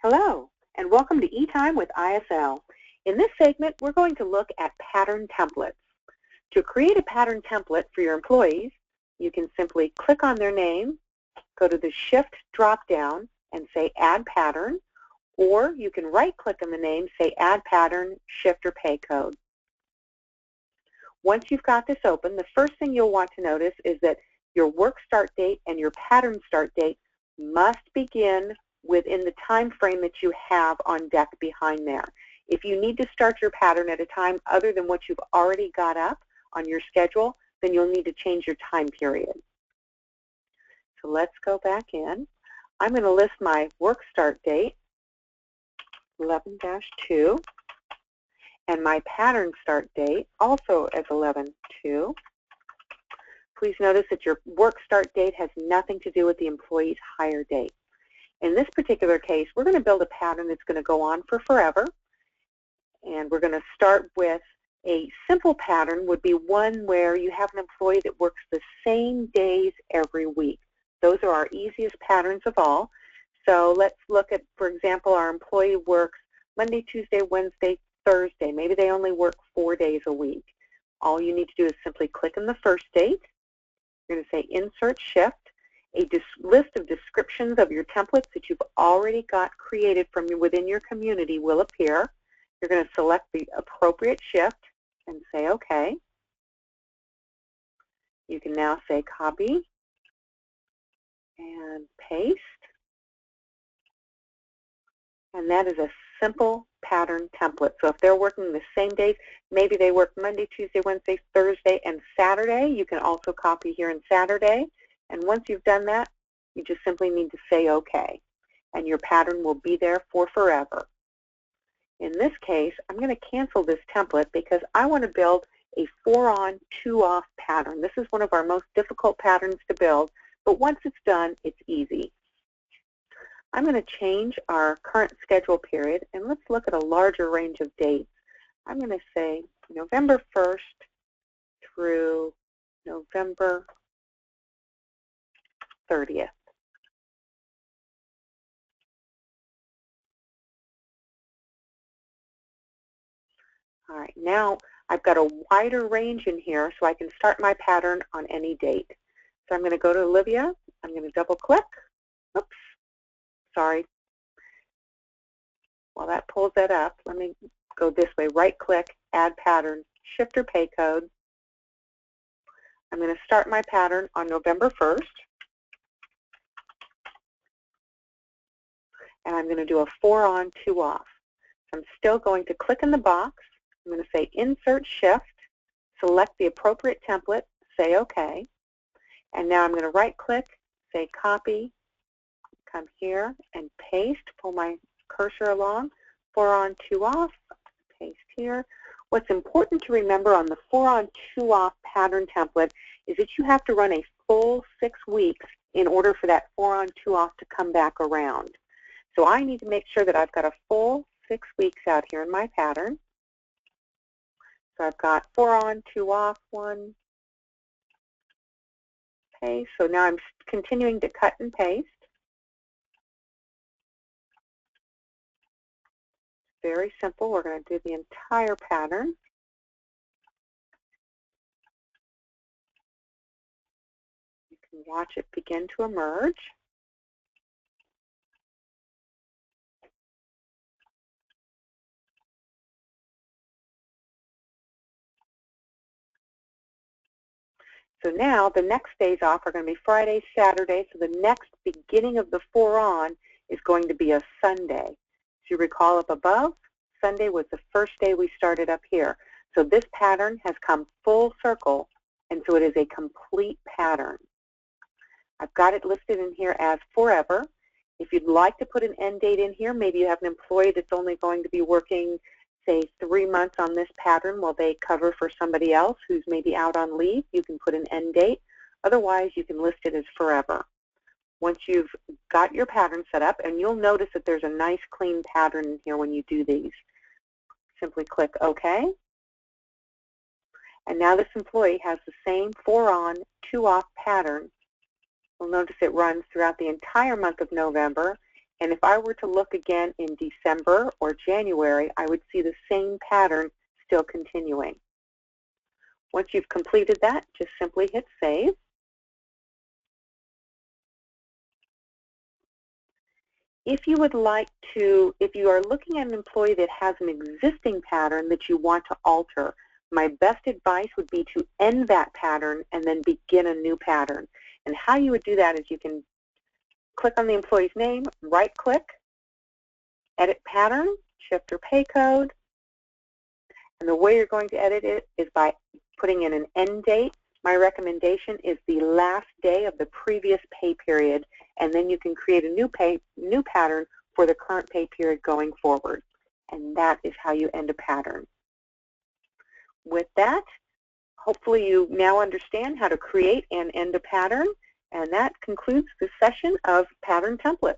Hello, and welcome to eTime with ISL. In this segment, we're going to look at pattern templates. To create a pattern template for your employees, you can simply click on their name, go to the Shift drop-down, and say Add Pattern, or you can right-click on the name, say Add Pattern, Shift or Pay Code. Once you've got this open, the first thing you'll want to notice is that your work start date and your pattern start date must begin within the time frame that you have on deck behind there. If you need to start your pattern at a time other than what you've already got up on your schedule, then you'll need to change your time period. So let's go back in. I'm going to list my work start date, 11-2, and my pattern start date also as 11-2. Please notice that your work start date has nothing to do with the employee's hire date. In this particular case, we're going to build a pattern that's going to go on for forever. And we're going to start with a simple pattern would be one where you have an employee that works the same days every week. Those are our easiest patterns of all. So let's look at, for example, our employee works Monday, Tuesday, Wednesday, Thursday. Maybe they only work 4 days a week. All you need to do is simply click on the first date. You're going to say Insert Shift. A list of descriptions of your templates that you've already got created from within your community will appear. You're going to select the appropriate shift and say OK. You can now say Copy and Paste. And that is a simple pattern template. So if they're working the same days, maybe they work Monday, Tuesday, Wednesday, Thursday, and Saturday, you can also copy here in Saturday. And once you've done that, you just simply need to say OK. And your pattern will be there for forever. In this case, I'm going to cancel this template because I want to build a 4-on, 2-off pattern. This is one of our most difficult patterns to build, but once it's done, it's easy. I'm going to change our current schedule period, and let's look at a larger range of dates. I'm going to say November 1st through November 30th. All right, now I've got a wider range in here so I can start my pattern on any date. So I'm going to go to Olivia. I'm going to double click. Oops, sorry. While that pulls that up, let me go this way. Right click, Add Pattern, Shift or Pay Code. I'm going to start my pattern on November 1st. And I'm going to do a 4-on, 2-off. I'm still going to click in the box. I'm going to say Insert Shift, select the appropriate template, say OK. And now I'm going to right-click, say Copy, come here and paste, pull my cursor along, 4-on, 2-off, paste here. What's important to remember on the 4-on, 2-off pattern template is that you have to run a full 6 weeks in order for that 4-on, 2-off to come back around. So I need to make sure that I've got a full 6 weeks out here in my pattern. So I've got 4-on, 2-off, 1, paste. So now I'm continuing to cut and paste. Very simple. We're going to do the entire pattern. You can watch it begin to emerge. So now the next days off are going to be Friday, Saturday. So the next beginning of the 4-on is going to be a Sunday. If you recall up above, Sunday was the first day we started up here. So this pattern has come full circle, and so it is a complete pattern. I've got it listed in here as forever. If you'd like to put an end date in here, maybe you have an employee that's only going to be working, say, 3 months on this pattern while they cover for somebody else who's maybe out on leave, you can put an end date. Otherwise, you can list it as forever. Once you've got your pattern set up, and you'll notice that there's a nice clean pattern in here when you do these. Simply click OK. And now this employee has the same 4-on, 2-off pattern. You'll notice it runs throughout the entire month of November And if I were to look again in December or January, I would see the same pattern still continuing. Once you've completed that, just simply hit Save. If you would like to, if you are looking at an employee that has an existing pattern that you want to alter, my best advice would be to end that pattern and then begin a new pattern. And how you would do that is you can click on the employee's name, right-click, edit pattern, shift or pay code, and the way you're going to edit it is by putting in an end date. My recommendation is the last day of the previous pay period, and then you can create a new pattern for the current pay period going forward. And that is how you end a pattern. With that, hopefully you now understand how to create and end a pattern, and that concludes the session of pattern templates.